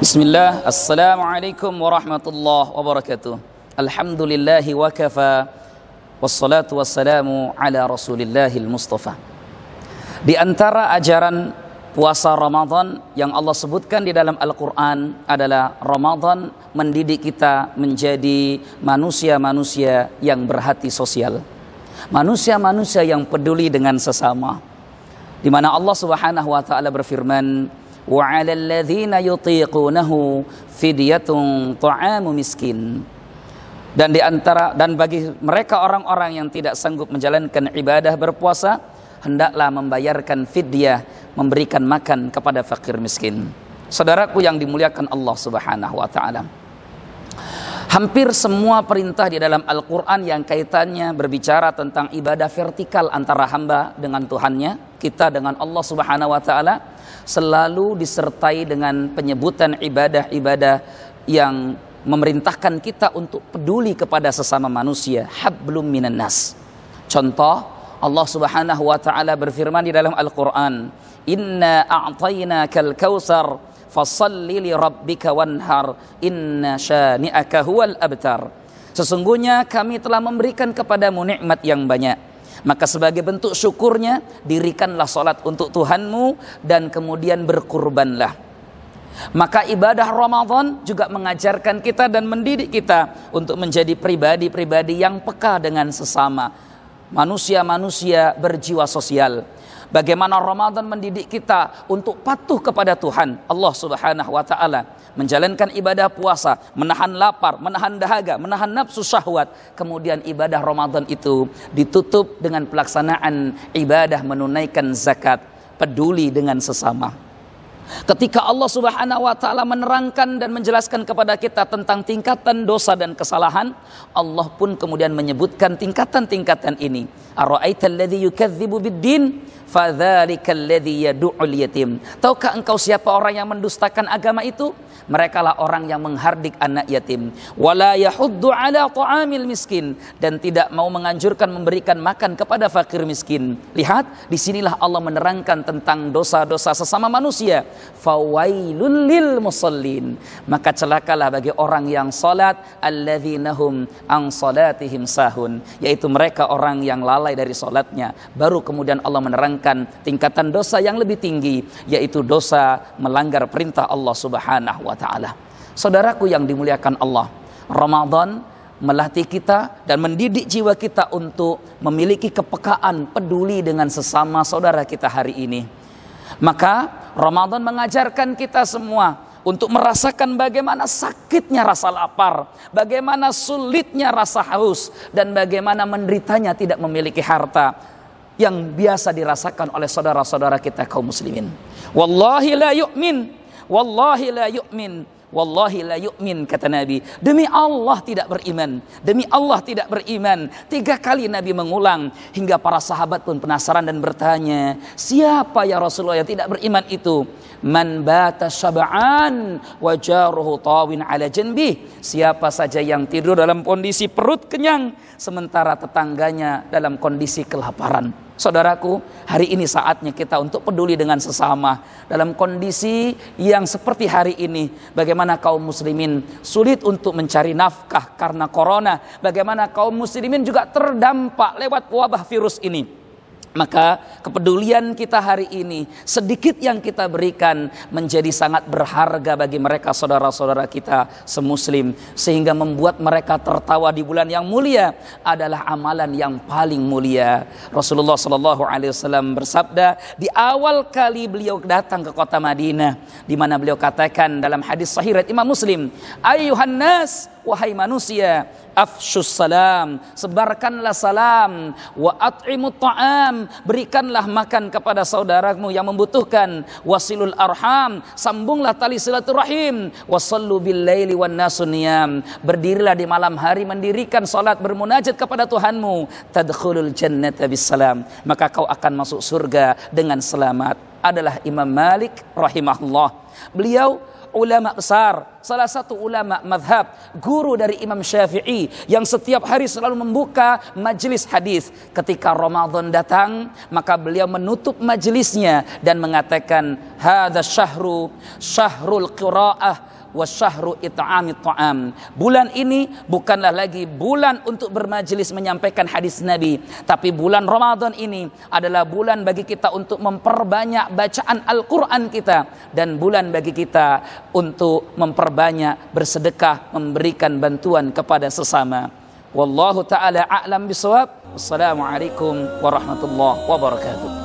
Bismillah, Assalamualaikum warahmatullahi wabarakatuh. Alhamdulillahi wa kafa, wassalatu wassalamu ala rasulillahil mustafa. Di antara ajaran puasa Ramadan yang Allah sebutkan di dalam Al-Quran adalah Ramadan mendidik kita menjadi manusia-manusia yang berhati sosial, manusia-manusia yang peduli dengan sesama, di mana Allah Subhanahu wa taala berfirman, wa 'alal ladzina yutiqunahu fidyatun ta'amu miskin. Dan bagi mereka orang-orang yang tidak sanggup menjalankan ibadah berpuasa, hendaklah membayarkan fidyah, memberikan makan kepada fakir miskin. Saudaraku yang dimuliakan Allah Subhanahu wa taala, hampir semua perintah di dalam Al-Quran yang kaitannya berbicara tentang ibadah vertikal antara hamba dengan Tuhannya, kita dengan Allah Subhanahu wa ta'ala, selalu disertai dengan penyebutan ibadah-ibadah yang memerintahkan kita untuk peduli kepada sesama manusia. Hablum minan nas. Contoh, Allah Subhanahu wa ta'ala berfirman di dalam Al-Quran, inna a'tainakal kautsar fasalli li rabbika wanhar inna syani'aka huwal abtar. Sesungguhnya kami telah memberikan kepadamu nikmat yang banyak, maka sebagai bentuk syukurnya dirikanlah salat untuk Tuhanmu dan kemudian berkurbanlah. Maka ibadah Ramadan juga mengajarkan kita dan mendidik kita untuk menjadi pribadi-pribadi yang peka dengan sesama, manusia-manusia berjiwa sosial. Bagaimana Ramadan mendidik kita untuk patuh kepada Tuhan Allah Subhanahu wa taala, menjalankan ibadah puasa, menahan lapar, menahan dahaga, menahan nafsu syahwat. Kemudian ibadah Ramadan itu ditutup dengan pelaksanaan ibadah menunaikan zakat, peduli dengan sesama. Ketika Allah Subhanahu wa taala menerangkan dan menjelaskan kepada kita tentang tingkatan dosa dan kesalahan, Allah pun kemudian menyebutkan tingkatan-tingkatan ini. Ara'aital ladzi yukadzibu biddin fadzalikal ladzi yad'ul yatim. Tahukah engkau siapa orang yang mendustakan agama itu? Merekalah orang yang menghardik anak yatim. Wala yahuddu ala ta'amil miskin, dan tidak mau menganjurkan memberikan makan kepada fakir miskin. Lihat, disinilah Allah menerangkan tentang dosa-dosa sesama manusia. Fawailul lil musallin, maka celakalah bagi orang yang salat, alladzina hum an salatihim sahun, yaitu mereka orang yang lalai dari salatnya. Baru kemudian Allah menerangkan tingkatan dosa yang lebih tinggi, yaitu dosa melanggar perintah Allah Subhanahu wa ta'ala. Saudaraku yang dimuliakan Allah, Ramadan melatih kita dan mendidik jiwa kita untuk memiliki kepekaan peduli dengan sesama saudara kita hari ini. Maka Ramadan mengajarkan kita semua untuk merasakan bagaimana sakitnya rasa lapar, bagaimana sulitnya rasa haus, dan bagaimana menderitanya tidak memiliki harta yang biasa dirasakan oleh saudara-saudara kita kaum muslimin. Wallahi la yu'min, wallahi la yu'min, wallahi la yu'min, kata Nabi. Demi Allah tidak beriman, demi Allah tidak beriman. 3 kali Nabi mengulang, hingga para sahabat pun penasaran dan bertanya, siapa ya Rasulullah yang tidak beriman itu? Man bata syab'an wa jaruhu tawin ala janbih. Siapa saja yang tidur dalam kondisi perut kenyang sementara tetangganya dalam kondisi kelaparan. Saudaraku, hari ini saatnya kita untuk peduli dengan sesama. Dalam kondisi yang seperti hari ini, bagaimana kaum muslimin sulit untuk mencari nafkah karena corona, bagaimana kaum muslimin juga terdampak lewat wabah virus ini. Maka kepedulian kita hari ini, sedikit yang kita berikan, menjadi sangat berharga bagi mereka saudara-saudara kita semuslim, sehingga membuat mereka tertawa di bulan yang mulia adalah amalan yang paling mulia. Rasulullah SAW bersabda di awal kali beliau datang ke kota Madinah, di mana beliau katakan dalam hadis sahih riwayat Imam Muslim, ayyuhan nas, wahai manusia, afshus salam, sebarkanlah salam, wa at'imut ta'am, berikanlah makan kepada saudaramu yang membutuhkan, wasilul arham, sambunglah tali silaturahim, wasallu bil laili wan nasu niyam, berdirilah di malam hari mendirikan salat bermunajat kepada Tuhanmu, tadkhulul jannata bis salam, maka kau akan masuk surga dengan selamat. Adalah Imam Malik rahimahullah. Beliau ulama besar, salah satu ulama madhab, guru dari Imam Syafi'i, yang setiap hari selalu membuka majelis hadis. Ketika Ramadan datang, maka beliau menutup majelisnya dan mengatakan, hadza syahrul qiraah wa syahru it'amit ta'am. Bulan ini bukanlah lagi bulan untuk bermajelis menyampaikan hadis Nabi, tapi bulan Ramadan ini adalah bulan bagi kita untuk memperbanyak bacaan Al-Quran kita, dan bulan bagi kita untuk memperbanyak bersedekah, memberikan bantuan kepada sesama. Wallahu ta'ala a'lam bisawab. Wassalamualaikum warahmatullahi wabarakatuh.